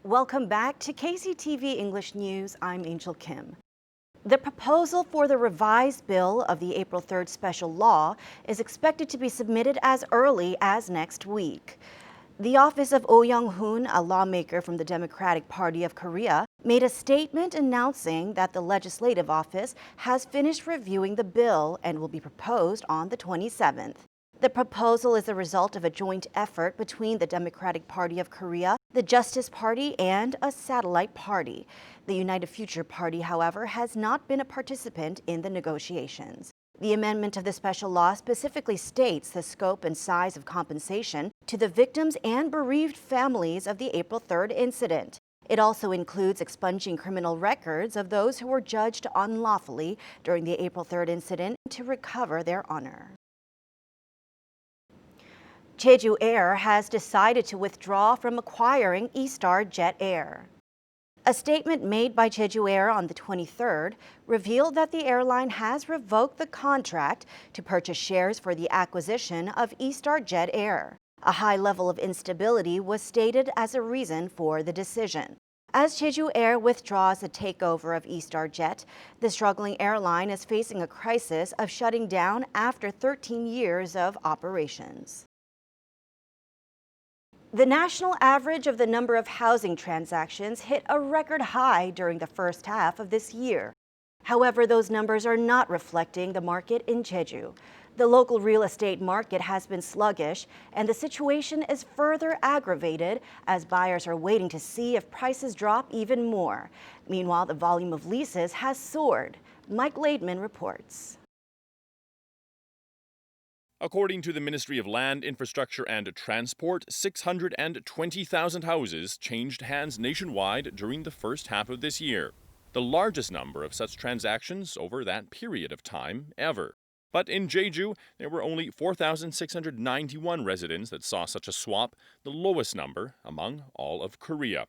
Welcome back to KCTV English News. I'm Angel Kim. The proposal for the revised bill of the April 3rd special law is expected to be submitted as early as next week. The office of Oh Young-hoon, a lawmaker from the Democratic Party of Korea, made a statement announcing that the legislative office has finished reviewing the bill and will be proposed on the 27th. The proposal is a result of a joint effort between the Democratic Party of Korea, the Justice Party, and a satellite party. The United Future Party, however, has not been a participant in the negotiations. The amendment of the special law specifically states the scope and size of compensation to the victims and bereaved families of the April 3rd incident. It also includes expunging criminal records of those who were judged unlawfully during the April 3rd incident to recover their honor. Jeju Air has decided to withdraw from acquiring Jeju Air. A statement made by Jeju Air on the 23rd revealed that the airline has revoked the contract to purchase shares for the acquisition of Jeju Air. A high level of instability was stated as a reason for the decision. As Jeju Air withdraws the takeover of Jeju, the struggling airline is facing a crisis of shutting down after 13 years of operations. The national average of the number of housing transactions hit a record high during the first half of this year. However, those numbers are not reflecting the market in Jeju. The local real estate market has been sluggish, and the situation is further aggravated as buyers are waiting to see if prices drop even more. Meanwhile, the volume of leases has soared. Mike Laidman reports. According to the Ministry of Land, Infrastructure and Transport, 620,000 houses changed hands nationwide during the first half of this year, the largest number of such transactions over that period of time ever. But in Jeju, there were only 4,691 residents that saw such a swap, the lowest number among all of Korea.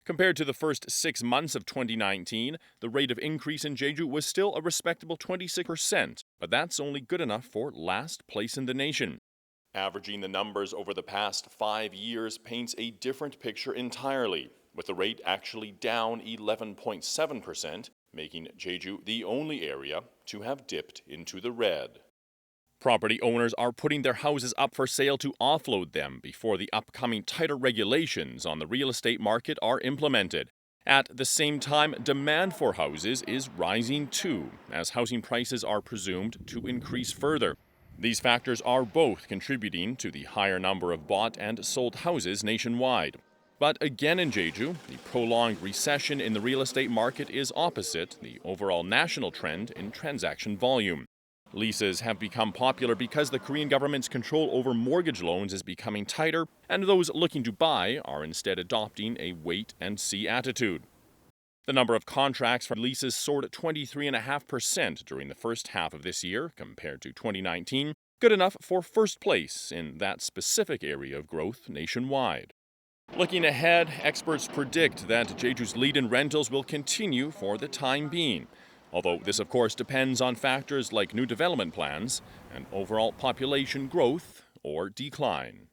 Compared to the first 6 months of 2019, the rate of increase in Jeju was still a respectable 26%, but that's only good enough for last place in the nation. Averaging the numbers over the past 5 years paints a different picture entirely, with the rate actually down 11.7%, making Jeju the only area to have dipped into the red. Property owners are putting their houses up for sale to offload them before the upcoming tighter regulations on the real estate market are implemented. At the same time, demand for houses is rising too, as housing prices are presumed to increase further. These factors are both contributing to the higher number of bought and sold houses nationwide. But again in Jeju, the prolonged recession in the real estate market is opposite the overall national trend in transaction volume. Leases have become popular because the Korean government's control over mortgage loans is becoming tighter, and those looking to buy are instead adopting a wait-and-see attitude. The number of contracts for leases soared 23.5% during the first half of this year compared to 2019, good enough for first place in that specific area of growth nationwide. Looking ahead, experts predict that Jeju's lead in rentals will continue for the time being. Although this, of course, depends on factors like new development plans and overall population growth or decline.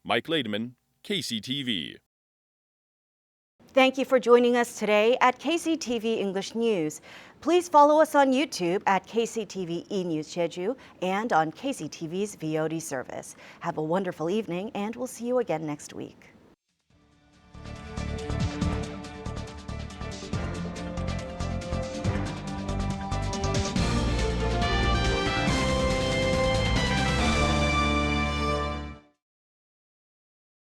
Mike Laidman, KCTV. Thank you for joining us today at KCTV English News. Please follow us on YouTube at KCTV E-News Jeju and on KCTV's VOD service. Have a wonderful evening, and we'll see you again next week.